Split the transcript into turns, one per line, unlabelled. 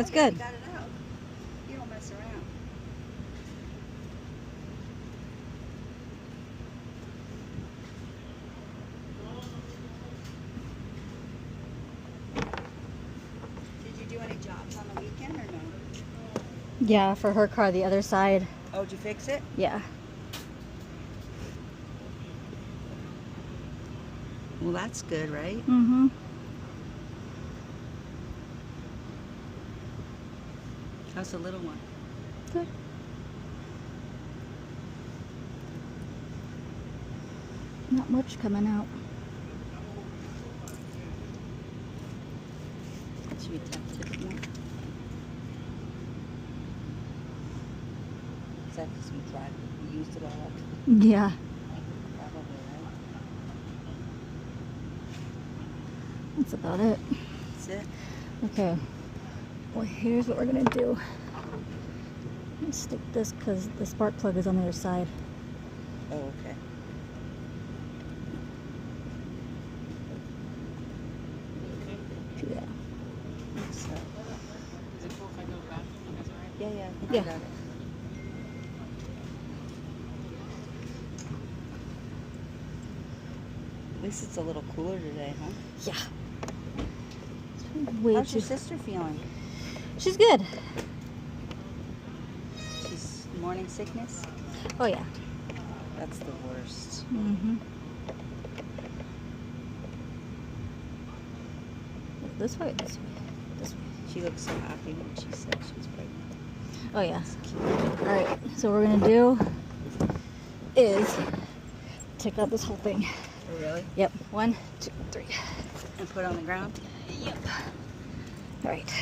That's
Yeah,
good.
you got it out. You don't mess around. Did you do any jobs on the weekend or no?
Yeah, for her car, the other side.
Oh, did you fix it?
Yeah.
Well, that's good, right?
Mm-hmm.
How's the little one?
Good. Not much coming out.
Should we tip it more? Is that because we tried? We used it all up?
Yeah.
Probably, right?
That's about it.
That's it?
Okay. Well, here's what we're gonna do. Let's stick this because the spark plug is on the other side.
Oh, okay.
Yeah.
So,
Is it cool if I go to the bathroom? You guys all right?
yeah, I think
Yeah.
I got it. At least it's a little cooler today, huh?
Yeah. Way
How's
too.
your sister feeling?
She's good.
She's morning sickness?
Oh yeah.
That's the worst.
Mm-hmm. This way. This way. This way.
She looked so happy when she said she was pregnant.
Oh yeah.
That's cute.
All right. So what we're gonna do is take out this whole thing.
Oh, really?
Yep. 1, 2, 3.
And put it on the ground?
Yep. All right.